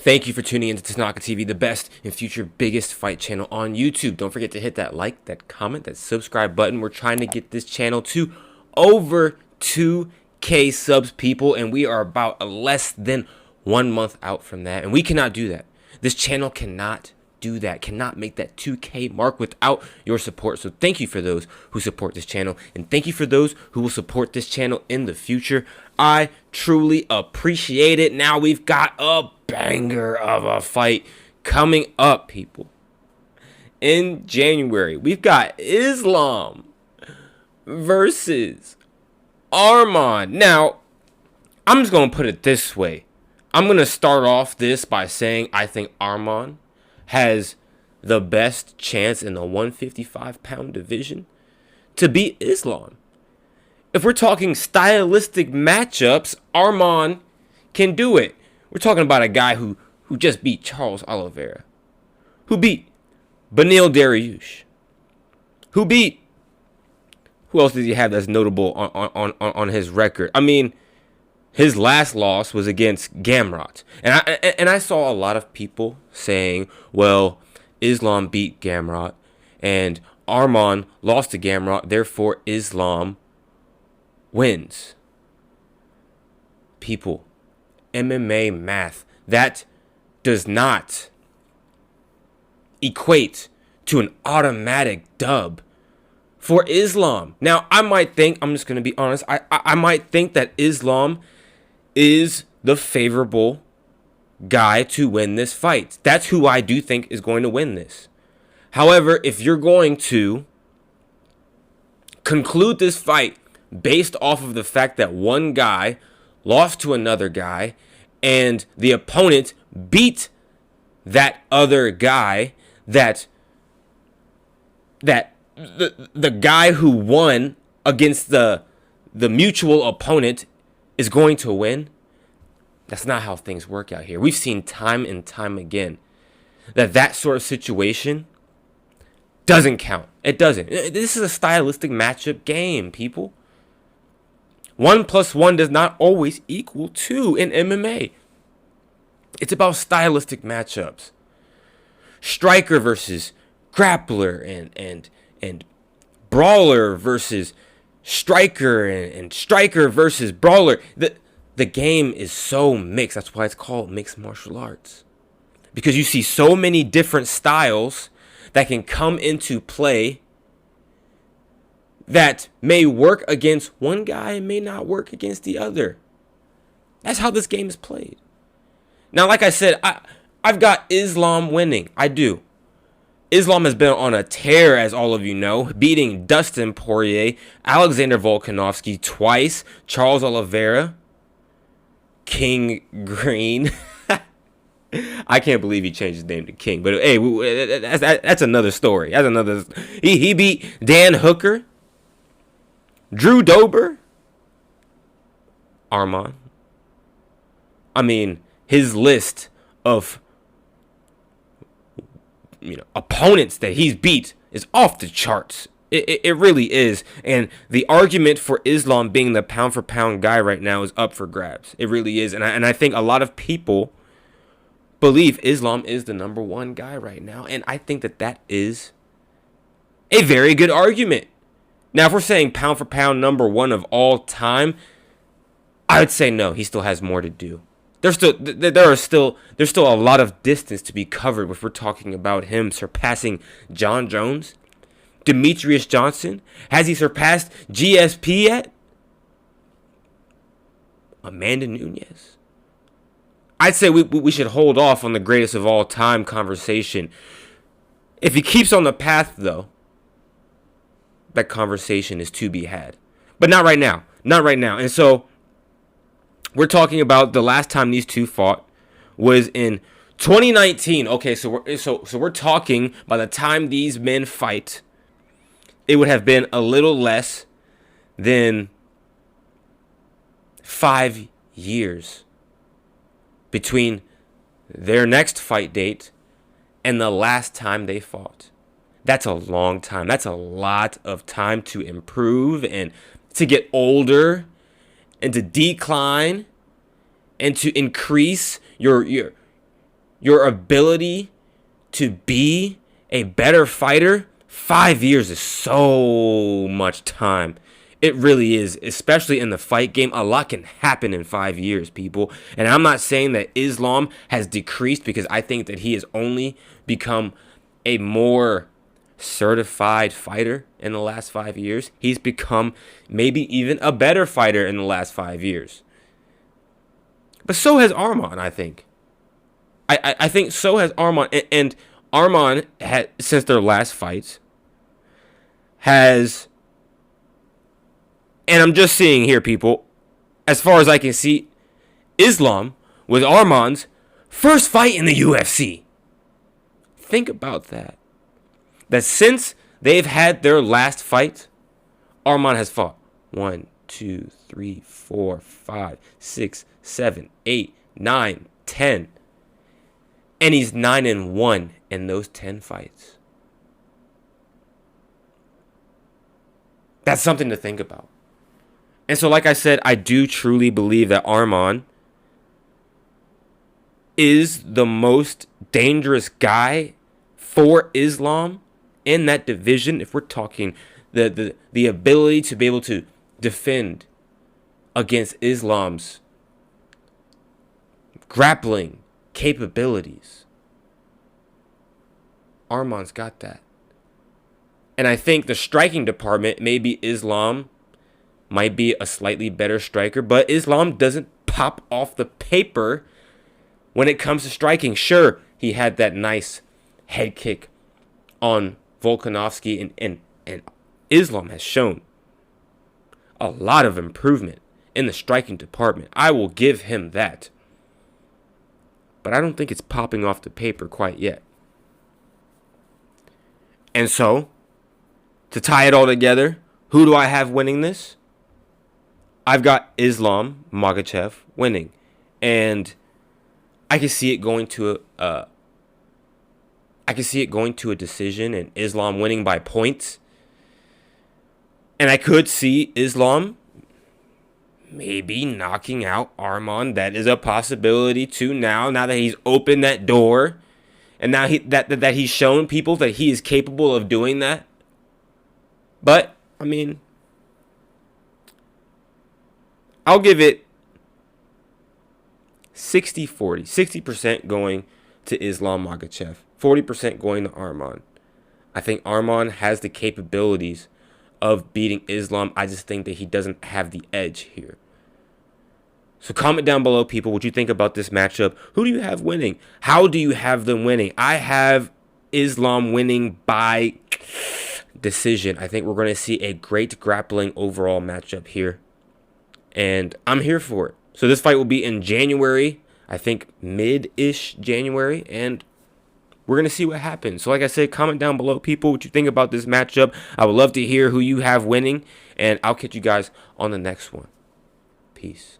Thank you for tuning into Tanaka TV, the best and future biggest fight channel on YouTube. Don't forget to hit that like, that comment, that subscribe button. We're trying to get this channel to over 2K subs, people, and we are about less than 1 month out from that, and we cannot do that. This channel cannot do that, cannot make that 2K mark without your support. So thank you for those who support this channel, and thank you for those who will support this channel in the future. I truly appreciate it. Now we've got a banger of a fight coming up, people. In January, we've got Islam versus Arman. Now, I'm just going to put it this way. I'm going to start off this by saying I think Arman has the best chance in the 155-pound division to beat Islam. If we're talking stylistic matchups, Arman can do it. We're talking about a guy who just beat Charles Oliveira, who beat Beneil Dariush, who else did he have that's notable on his record? I mean, his last loss was against Gamrot. And I saw a lot of people saying, well, Islam beat Gamrot and Arman lost to Gamrot, therefore Islam wins. People, MMA math, that does not equate to an automatic dub for Islam. Now, I might think, I'm just going to be honest, I might think that Islam is the favorable guy to win this fight. That's who I do think is going to win this. However, if you're going to conclude this fight based off of the fact that one guy lost to another guy and the opponent beat that other guy, that the guy who won against the mutual opponent is going to win, that's not how things work out here. We've seen time and time again that sort of situation doesn't count. It doesn't. This is a stylistic matchup game, people. 1 + 1 does not always equal 2 in MMA. It's about stylistic matchups. Striker versus grappler and brawler versus striker and striker versus brawler. The game is so mixed. That's why it's called mixed martial arts. Because you see so many different styles that can come into play that may work against one guy and may not work against the other. That's how this game is played. Now, like I said, I've got Islam winning. I do. Islam has been on a tear, as all of you know, beating Dustin Poirier, Alexander Volkanovski twice, Charles Oliveira, King Green. I can't believe he changed his name to King, but hey, that's another story. That's another. He beat Dan Hooker, Drew Dober, Arman. I mean, his list of opponents that he's beat is off the charts. It really is. And the argument for Islam being the pound for pound guy right now is up for grabs. It really is. And I think a lot of people believe Islam is the #1 guy right now. And I think that is a very good argument. Now, if we're saying pound for pound #1 of all time, I would say no. He still has more to do. There's still a lot of distance to be covered if we're talking about him surpassing John Jones, Demetrius Johnson. Has he surpassed GSP yet? Amanda Nunes. I'd say we should hold off on the greatest of all time conversation. If he keeps on the path, though, that conversation is to be had. But not right now. Not right now. And so we're talking about the last time these two fought was in 2019. Okay, so we're talking by the time these men fight, it would have been a little less than 5 years between their next fight date and the last time they fought. That's a long time. That's a lot of time to improve and to get older and to decline and to increase your your ability to be a better fighter, 5 years is so much time. It really is, especially in the fight game. A lot can happen in 5 years, people. And I'm not saying that Islam has decreased, because I think that he has only become a more certified fighter in the last 5 years. He's become maybe even a better fighter in the last 5 years. But so has Arman, I think. I think so has Arman. And Arman, had, since their last fights, has... And I'm just seeing here, people, as far as I can see, Islam was Arman's first fight in the UFC. Think about that. That since they've had their last fight, Arman has fought 1, 2, 3, 4, 5, 6, 7, 8, 9, 10. And he's 9-1 in those 10 fights. That's something to think about. And so, like I said, I do truly believe that Arman is the most dangerous guy for Islam in that division. If we're talking the ability to be able to defend against Islam's grappling capabilities, Arman's got that. And I think the striking department, maybe Islam might be a slightly better striker, but Islam doesn't pop off the paper when it comes to striking. Sure, he had that nice head kick on Volkanovski, and Islam has shown a lot of improvement in the striking department. I will give him that. But I don't think it's popping off the paper quite yet. And so, to tie it all together, who do I have winning this? I've got Islam Makhachev winning, and I can see it going to a decision and Islam winning by points. And I could see Islam maybe knocking out Arman. That is a possibility too. Now that he's opened that door, and now that he's shown people that he is capable of doing that. But I mean, I'll give it 60-40. 60% going to Islam Makhachev. 40% going to Arman. I think Arman has the capabilities of beating Islam. I just think that he doesn't have the edge here. So comment down below, people, what you think about this matchup. Who do you have winning? How do you have them winning? I have Islam winning by decision. I think we're going to see a great grappling overall matchup here. And I'm here for it. So this fight will be in January. I think mid-ish January. And we're going to see what happens. So like I said, comment down below, people, what you think about this matchup. I would love to hear who you have winning. And I'll catch you guys on the next one. Peace.